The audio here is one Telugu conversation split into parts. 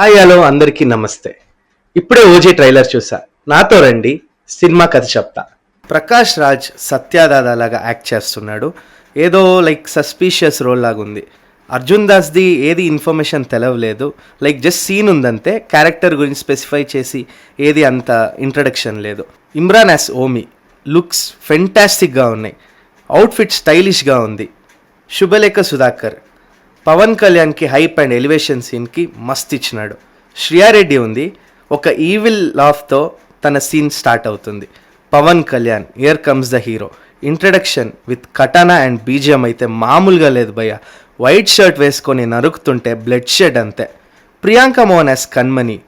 హాయ్ హలో అందరికీ నమస్తే. ఇప్పుడే ఓజీ ట్రైలర్ చూసా. నాతో రండి, సినిమా కథ చెప్తా. ప్రకాష్ రాజ్ సత్యాదాదా లాగా యాక్ట్ చేస్తున్నాడు. ఏదో లైక్ సస్పీషియస్ రోల్ లాగా ఉంది. అర్జున్ దాస్ది ఏది ఇన్ఫర్మేషన్ తెలవలేదు. లైక్ జస్ట్ సీన్ ఉందంతే. క్యారెక్టర్ గురించి స్పెసిఫై చేసి ఏది అంత ఇంట్రడక్షన్ లేదు. ఇమ్రాన్ యాస్ ఓమి లుక్స్ ఫెంటాస్టిక్గా ఉన్నాయి. అవుట్ఫిట్ స్టైలిష్గా ఉంది. శుభలేఖ సుధాకర్ పవన్ కళ్యాణ్కి హైప్ అండ్ ఎలివేషన్ సీన్కి మస్త్ ఇచ్చినాడు. శ్రియారెడ్డి ఉంది. ఒక ఈవిల్ లాఫ్తో తన సీన్ స్టార్ట్ అవుతుంది. Pawan Kalyan here comes the hero. Introduction with katana and BGM అయితే మామూలుగా లేదు భయ్య. వైట్ షర్ట్ వేసుకొని నరుకుతుంటే బ్లడ్ షెడ్ అంతే. Priyanka Mohan as Kanmani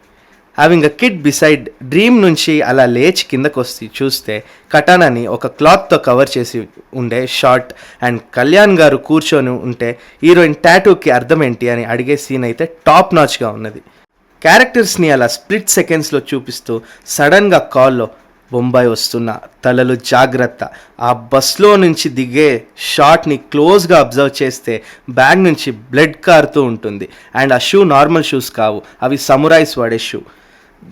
having a kid beside dream నుంచి అలా లేచి కిందకు వస్తే చూస్తే కటానాని ఒక క్లాత్తో కవర్ చేసి ఉండే షార్ట్ అండ్ కళ్యాణ్ గారు కూర్చొని ఉంటే హీరోయిన్ టాటూకి అర్థం ఏంటి అని అడిగే సీన్ అయితే టాప్ నాచ్గా ఉన్నది. క్యారెక్టర్స్ని అలా స్ప్లిట్ సెకండ్స్లో చూపిస్తూ సడన్గా కాల్లో బొంబాయి వస్తున్న తలలు జాగ్రత్త, ఆ బస్లో నుంచి దిగే షాట్ని క్లోజ్గా అబ్జర్వ్ చేస్తే బ్యాగ్ నుంచి బ్లడ్ కారుతూ ఉంటుంది. అండ్ ఆ షూ నార్మల్ షూస్ కావు, అవి సమురాయిస్ వాడే షూ.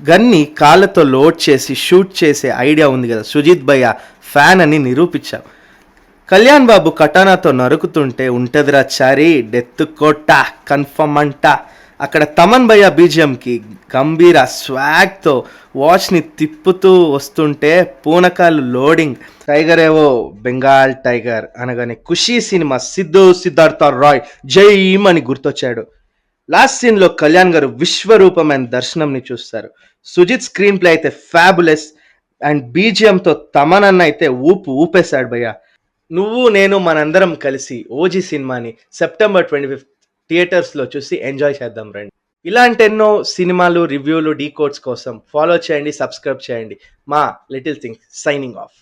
గన్ని కాళ్ళతో లోడ్ చేసి షూట్ చేసే ఐడియా ఉంది కదా, సుజిత్ భయ్య ఫ్యాన్ అని నిరూపించావు. కళ్యాణ్ బాబు కటానాతో నరుకుతుంటే ఉంటదిరా చారి డెత్ కొట్ట కన్ఫర్మ్ అంట. అక్కడ తమన్ భయ్య బీజిఎంకి గంభీర స్వాగ్తో వాచ్ని తిప్పుతూ వస్తుంటే పూనకాలు లోడింగ్. టైగర్ ఏవో బెంగాల్ టైగర్ అనగానే ఖుషీ సినిమా సిద్ధు సిద్ధార్థ రాయ్ జైమ్ అని గుర్తొచ్చాడు. లాస్ట్ సీన్లో కళ్యాణ్ గారు విశ్వరూపం అండ్ దర్శనంని చూస్తారు. సుజిత్ స్క్రీన్ ప్లే అయితే ఫ్యాబులెస్ అండ్ బీజిఎంతో తమనన్న అయితే ఊపేశాడు భయ్య. నువ్వు నేను మనందరం కలిసి ఓజీ సినిమాని September 25 థియేటర్స్లో చూసి ఎంజాయ్ చేద్దాం రండి. ఇలాంటి ఎన్నో సినిమాలు రివ్యూలు డీకోడ్స్ కోసం ఫాలో చేయండి, సబ్స్క్రైబ్ చేయండి. మా లిటిల్ థింగ్ సైనింగ్ ఆఫ్.